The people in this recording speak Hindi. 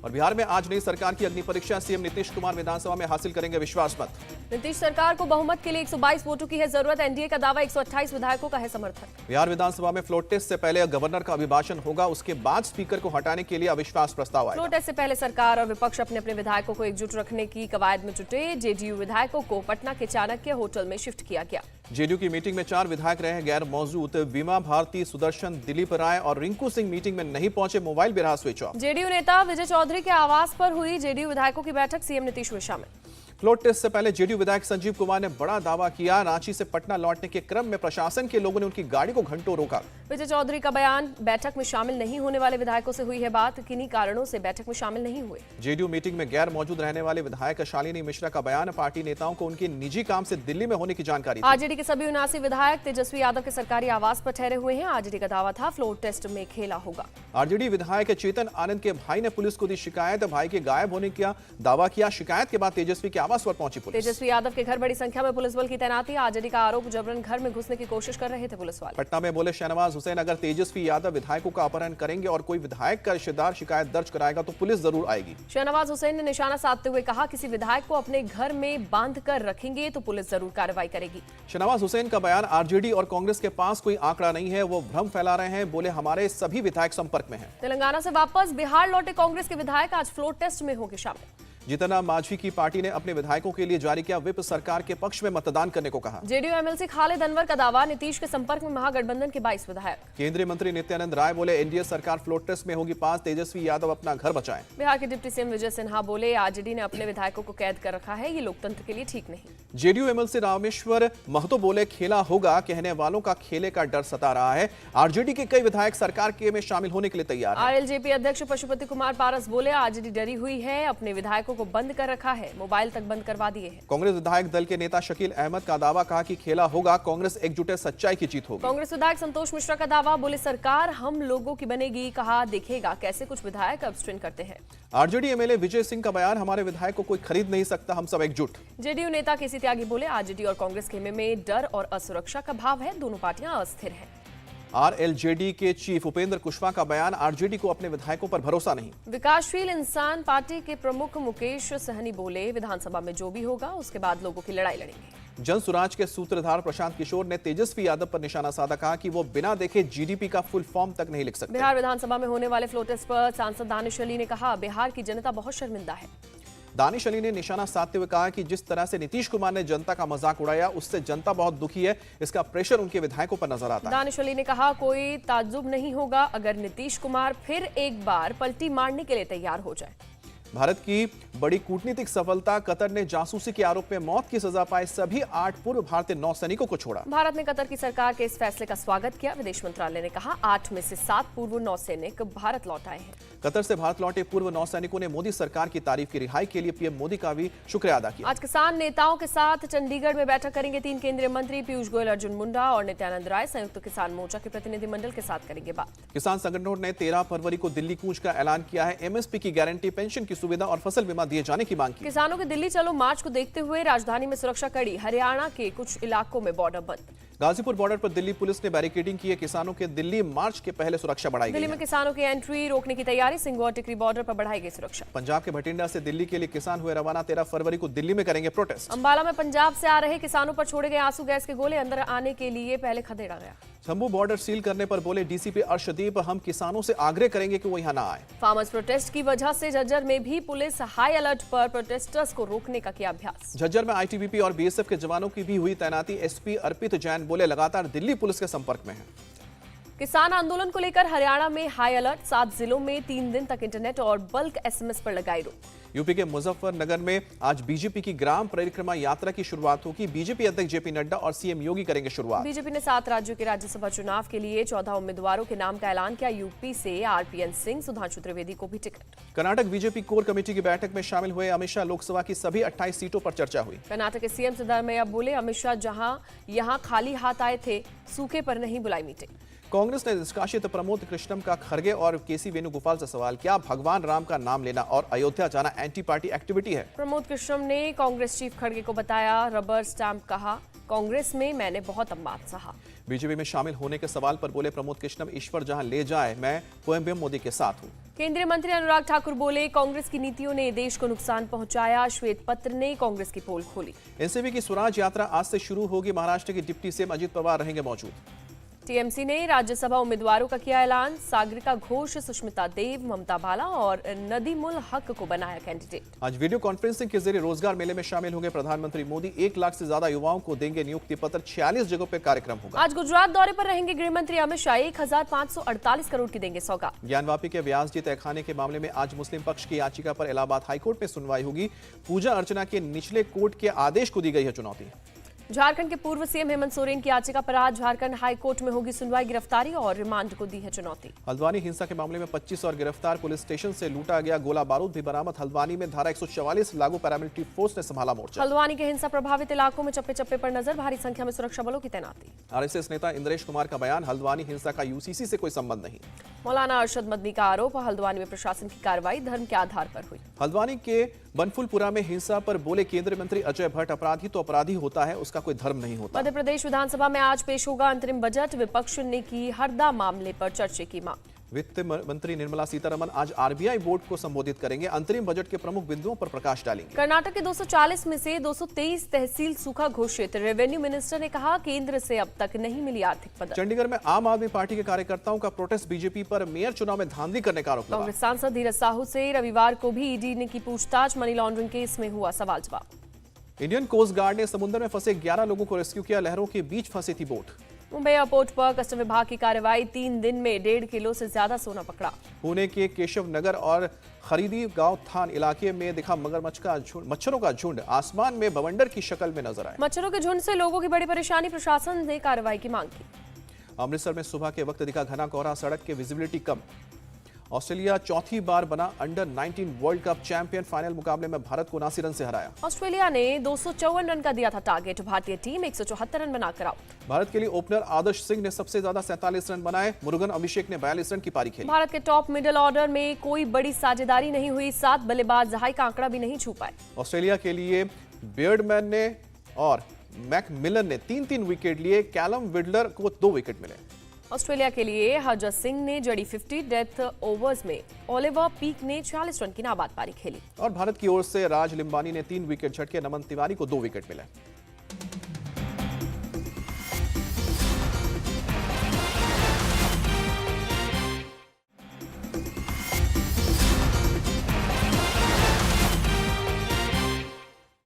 और बिहार में आज नई सरकार की अग्नि परीक्षा, सीएम नीतीश कुमार विधानसभा में हासिल करेंगे विश्वास मत। नीतीश सरकार को बहुमत के लिए 122 वोटों की है जरूरत। एनडीए का दावा 128 विधायकों का है समर्थन। बिहार विधानसभा में फ्लोर टेस्ट से पहले गवर्नर का अभिभाषण होगा, उसके बाद स्पीकर को हटाने के लिए अविश्वास प्रस्ताव आएगा। फ्लोर टेस्ट से पहले सरकार और विपक्ष अपने अपने विधायकों को एकजुट रखने की कवायद में जुटे। जेडीयू विधायकों को पटना के चाणक्य होटल में शिफ्ट किया गया। जेडीयू की मीटिंग में 4 विधायक रहे गैर मौजूद। बीमा भारती, सुदर्शन, दिलीप राय और रिंकू सिंह मीटिंग में नहीं पहुंचे, मोबाइल भी रहा स्विच ऑफ। जेडीयू नेता विजय चौधरी के आवास पर हुई जेडीयू विधायकों की बैठक, सीएम नीतीश हुए शामिल। फ्लोर टेस्ट से पहले जेडीयू विधायक संजीव कुमार ने बड़ा दावा किया। रांची से पटना लौटने के क्रम में प्रशासन के लोगों ने उनकी गाड़ी को घंटों रोका। विजय चौधरी का बयान, बैठक में शामिल नहीं होने वाले विधायकों से हुई है बात, किन्हीं कारणों से बैठक में शामिल नहीं हुए। जेडीयू मीटिंग में गैर मौजूद रहने वाले विधायक शालिनी मिश्रा का बयान, पार्टी नेताओं को उनके निजी काम से दिल्ली में होने की जानकारी। आरजेडी के सभी 79 विधायक तेजस्वी यादव के सरकारी आवास पर ठहरे हुए हैं। आरजेडी का दावा था फ्लोर टेस्ट में खेला होगा। आरजेडी विधायक चेतन आनंद के भाई ने पुलिस को दी शिकायत, भाई के गायब होने का दावा किया। शिकायत के बाद तेजस्वी के आवास पर पहुंची पुलिस। तेजस्वी यादव के घर बड़ी संख्या में पुलिस बल की तैनाती। आरजेडी का आरोप, जबरन घर में घुसने की कोशिश कर रहे थे पुलिस वाले। पटना में बोले शहनवाज हुसैन, अगर तेजस्वी यादव विधायकों का अपहरण करेंगे और कोई विधायक का रिश्तेदार शिकायत दर्ज कराएगा तो पुलिस जरूर आएगी। शहनवाज हुसैन ने निशाना साधते हुए कहा, किसी विधायक को अपने घर में बांध कर रखेंगे तो पुलिस जरूर कार्रवाई करेगी। शहनवाज हुसैन का बयान, आरजेडी और कांग्रेस के पास कोई आंकड़ा नहीं है, वो भ्रम फैला रहे हैं। बोले हमारे सभी विधायक संपर्क में हैं। तेलंगाना से वापस बिहार लौटे कांग्रेस के विधायक आज फ्लोर टेस्ट में होंगे शामिल। जीतन राम मांझी की पार्टी ने अपने विधायकों के लिए जारी किया व्हिप, सरकार के पक्ष में मतदान करने को कहा। जेडीयू एमएलसी खालिद अनवर का दावा, नीतीश के संपर्क में महागठबंधन के 22 विधायक। केंद्रीय मंत्री नित्यानंद राय बोले एनडीए सरकार फ्लोर टेस्ट में होगी पास, तेजस्वी यादव अपना घर बचाएं। बिहार के डिप्टी सीएम विजय सिन्हा बोले, आरजेडी ने अपने विधायकों को कैद कर रखा है, ये लोकतंत्र के लिए ठीक नहीं। जेडीयू एमएलसी रामेश्वर महतो बोले, खेला होगा, कहने वालों का खेले का डर सता रहा है। आरजेडी के कई विधायक सरकार के में शामिल होने के लिए तैयार हैं। आरएलजेपी अध्यक्ष पशुपति कुमार पारस बोले, आरजेडी डरी हुई है, अपने विधायकों को बंद कर रखा है, मोबाइल तक बंद करवा दिए हैं। कांग्रेस विधायक दल के नेता शकील अहमद का दावा, कहा कि खेला होगा, कांग्रेस एकजुट है, सच्चाई की जीत होगी। कांग्रेस विधायक संतोष मिश्रा का दावा, बोले सरकार हम लोगों की बनेगी, कहा देखेगा कैसे कुछ विधायक अब्स्ट्रेन करते हैं। आरजेडी एमएलए विजय सिंह का बयान, हमारे विधायक को कोई खरीद नहीं सकता, हम सब एकजुट। जेडीयू नेता केसी त्यागी बोले, आरजेडी और कांग्रेस खेमे में डर और असुरक्षा का भाव है, दोनों पार्टियां अस्थिर हैं। आरएलजेडी के चीफ उपेंद्र कुशवाहा का बयान, आरजेडी को अपने विधायकों पर भरोसा नहीं। विकासशील इंसान पार्टी के प्रमुख मुकेश सहनी बोले, विधानसभा में जो भी होगा उसके बाद लोगों की लड़ाई लड़ेंगे। जन सुराज के सूत्रधार प्रशांत किशोर ने तेजस्वी यादव पर निशाना साधा, कहा कि वो बिना देखे जीडीपी का फुल फॉर्म तक नहीं लिख सकते। बिहार विधानसभा में होने वाले फ्लोर टेस्ट पर सांसद दानिश अली ने कहा, बिहार की जनता बहुत शर्मिंदा है। दानिश अली ने निशाना साधते हुए कहा कि जिस तरह से नीतीश कुमार ने जनता का मजाक उड़ाया, उससे जनता बहुत दुखी है, इसका प्रेशर उनके विधायकों पर नजर आता है। दानिश अली ने कहा, कोई ताज्जुब नहीं होगा अगर नीतीश कुमार फिर एक बार पलटी मारने के लिए तैयार हो जाए। भारत की बड़ी कूटनीतिक सफलता, कतर ने जासूसी के आरोप में मौत की सजा पाए सभी 8 पूर्व भारतीय नौसैनिकों को छोड़ा। भारत ने कतर की सरकार के इस फैसले का स्वागत किया। विदेश मंत्रालय ने कहा, 8 में से 7 पूर्व नौसैनिक भारत लौट आए हैं। कतर से भारत लौटे पूर्व नौसैनिकों ने मोदी सरकार की तारीफ की। रिहाई के लिए पीएम मोदी का भी शुक्रिया अदा किया। आज किसान नेताओं के साथ चंडीगढ़ में बैठक करेंगे 3 केंद्रीय मंत्री, पीयूष गोयल, अर्जुन मुंडा और नित्यानंद राय संयुक्त किसान मोर्चा के प्रतिनिधिमंडल के साथ करेंगे बात। किसान संगठनों ने 13 फरवरी को दिल्ली कूच का ऐलान किया है। एमएसपी की गारंटी, पेंशन की सुविधा और फसल बीमा दिए जाने की मांग की। किसानों के दिल्ली चलो मार्च को देखते हुए राजधानी में सुरक्षा कड़ी, हरियाणा के कुछ इलाकों में बॉर्डर बंद। गाजीपुर बॉर्डर पर दिल्ली पुलिस ने बैरिकेडिंग की है। किसानों के दिल्ली मार्च के पहले सुरक्षा बढ़ाई गई दिल्ली है। में किसानों की एंट्री रोकने की तैयारी, सिंघू और टिकरी बॉर्डर पर बढ़ाई गई सुरक्षा। पंजाब के भटिंडा से दिल्ली के लिए किसान हुए रवाना, 13 फरवरी को दिल्ली में करेंगे प्रोटेस्ट। अंबाला में पंजाब से आ रहे किसानों पर छोड़े गए आंसू गैस के गोले, अंदर आने के लिए पहले खदेड़ा गया। शंभू बॉर्डर सील करने पर बोले डीसीपी अर्शदीप, हम किसानों से आग्रह करेंगे कि वो यहाँ ना आए। फार्मर्स प्रोटेस्ट की वजह से झज्जर में भी पुलिस हाई अलर्ट पर, प्रोटेस्टर्स को रोकने का किया अभ्यास। झज्जर में आईटीबीपी और बीएसएफ के जवानों की भी हुई तैनाती। एसपी अर्पित जैन बोले, लगातार दिल्ली पुलिस के संपर्क में है। किसान आंदोलन को लेकर हरियाणा में हाई अलर्ट, 7 जिलों में 3 दिन तक इंटरनेट और बल्क एसएमएस पर लगाई रोक। यूपी के मुजफ्फरनगर में आज बीजेपी की ग्राम परिक्रमा यात्रा की शुरुआत होगी। बीजेपी अध्यक्ष जेपी नड्डा और सीएम योगी करेंगे शुरुआत। बीजेपी ने 7 राज्यों के राज्यसभा चुनाव के लिए 14 उम्मीदवारों के नाम का ऐलान किया। यूपी से आरपीएन सिंह, सुधांशु त्रिवेदी को भी ticket. Karnataka BJP core committee की बैठक में शामिल हुए अमित शाह, लोकसभा की सभी 28 सीटों पर चर्चा हुई। कर्नाटक के सीएम सिद्धरामैया बोले, अमित शाह जहां यहां खाली हाथ आए थे, सूखे पर नहीं बुलाई मीटिंग। कांग्रेस ने निष्कासित प्रमोद कृष्णम का खड़गे और केसी वेणुगोपाल से सवाल किया, भगवान राम का नाम लेना और अयोध्या जाना एंटी पार्टी एक्टिविटी है। प्रमोद कृष्णम ने कांग्रेस चीफ खड़गे को बताया रबर स्टैंप, कहा कांग्रेस में मैंने बहुत अपमान सहा। बीजेपी में शामिल होने के सवाल पर बोले प्रमोद कृष्णम, ईश्वर जहां ले जाए मैं पीएम मोदी के साथ हूं। केंद्रीय मंत्री अनुराग ठाकुर बोले कांग्रेस की नीतियों ने देश को नुकसान पहुंचाया। श्वेत पत्र ने कांग्रेस की पोल खोली। एनसीपी की स्वराज यात्रा आज से शुरू होगी। महाराष्ट्र के डिप्टी सीएम अजित पवार रहेंगे मौजूद। टीएमसी ने राज्यसभा उम्मीदवारों का किया ऐलान। सागरिका घोष, सुष्मिता देव, ममता बाला और नदीमुल हक को बनाया कैंडिडेट। आज वीडियो कॉन्फ्रेंसिंग के जरिए रोजगार मेले में शामिल होंगे प्रधानमंत्री मोदी। 1 लाख से ज्यादा युवाओं को देंगे नियुक्ति पत्र। 46 जगहों पर कार्यक्रम होगा। आज गुजरात दौरे पर रहेंगे गृह मंत्री अमित शाह। 1548 करोड़ की देंगे सौगात। ज्ञानवापी के व्यासजी तहखाने के मामले में आज मुस्लिम पक्ष की याचिका पर इलाहाबाद हाईकोर्ट में सुनवाई होगी। पूजा अर्चना के निचले कोर्ट के आदेश को दी गई है चुनौती। झारखंड के पूर्व सीएम हेमंत सोरेन की याचिका पर आज झारखंड हाईकोर्ट में होगी सुनवाई। गिरफ्तारी और रिमांड को दी है चुनौती। हल्द्वानी हिंसा के मामले में 25 और गिरफ्तार। पुलिस स्टेशन से लूटा गया गोला बारूद भी बरामद। हल्द्वानी में धारा 144 लागू। पैरामिलिट्री फोर्स ने संभाला मोर्चा। हल्द्वानी के हिंसा प्रभावित इलाकों में चप्पे चप्पे पर नजर। भारी संख्या में सुरक्षा बलों की तैनाती। आरएसएस नेता इंद्रेश कुमार का बयान, हल्द्वानी हिंसा का यूसीसी से कोई संबंध नहीं। मौलाना अरशद मदनी का आरोप, हल्द्वानी में प्रशासन की कार्रवाई धर्म के आधार पर हुई। हल्द्वानी के बनफुलपुरा में हिंसा पर बोले केंद्रीय मंत्री अजय भट्ट, अपराधी तो अपराधी होता है, उसका कोई धर्म नहीं होता। मध्य प्रदेश विधानसभा में आज पेश होगा अंतरिम बजट। विपक्ष ने की हरदा मामले पर चर्चा की मांग। वित्त मंत्री निर्मला सीतारमण आज आरबीआई बोर्ड को संबोधित करेंगे। अंतरिम बजट के प्रमुख बिंदुओं पर प्रकाश डालेंगे। कर्नाटक के 240 में से 223 तहसील सूखा घोषित। रेवेन्यू मिनिस्टर ने कहा केंद्र से अब तक नहीं मिली आर्थिक मदद। चंडीगढ़ में आम आदमी पार्टी के कार्यकर्ताओं का प्रोटेस्ट। बीजेपी पर मेयर चुनाव में धांधली करने का आरोप लगा। कांग्रेस सांसद धीरज साहू से रविवार को भी ईडी ने की पूछताछ। मनी लॉन्ड्रिंग केस में हुआ सवाल जवाब। इंडियन कोस्ट गार्ड ने समुद्र में फंसे 11 लोगों को रेस्क्यू किया। लहरों के बीच फंसी थी बोट। मुंबई एयरपोर्ट पर कस्टम विभाग की कार्रवाई। 3 दिन में 1.5 किलो से ज्यादा सोना पकड़ा। पुणे के केशव नगर और खरीदी गांव थान इलाके में दिखा मच्छरों का झुंड। आसमान में बवंडर की शक्ल में नजर आए। मच्छरों के झुंड से लोगों की बड़ी परेशानी। प्रशासन ने कार्रवाई की मांग की। अमृतसर में सुबह के वक्त दिखा घना कोहरा। सड़क की विजिबिलिटी कम। ऑस्ट्रेलिया चौथी बार बना under 19 world cup champion. Final मुकाबले में भारत को 79 रन से हराया। ऑस्ट्रेलिया ने 254 रन का दिया था टारगेट। भारतीय टीम 174 रन बनाकर आउट। भारत के लिए ओपनर आदर्श सिंह ने सबसे ज्यादा 47 रन बनाए। मुरुगन अभिषेक ने 42 रन की पारी खेली। भारत के टॉप मिडिल ऑर्डर में कोई बड़ी साझेदारी नहीं हुई। 7 बल्लेबाज दहाई का आंकड़ा भी नहीं छू पाए। ऑस्ट्रेलिया के लिए बियर्डमैन ने और मैकमिलन ने 3-3 विकेट लिए। कैलम विडलर को 2 विकेट मिले। ऑस्ट्रेलिया के लिए हरजत सिंह ने जड़ी 50 डेथ ओवर्स में। ओलिवर पीक ने 46 रन की नाबाद पारी खेली। और भारत की ओर से राज लिम्बानी ने 3 विकेट झटके। नमन तिवारी को 2 विकेट मिले।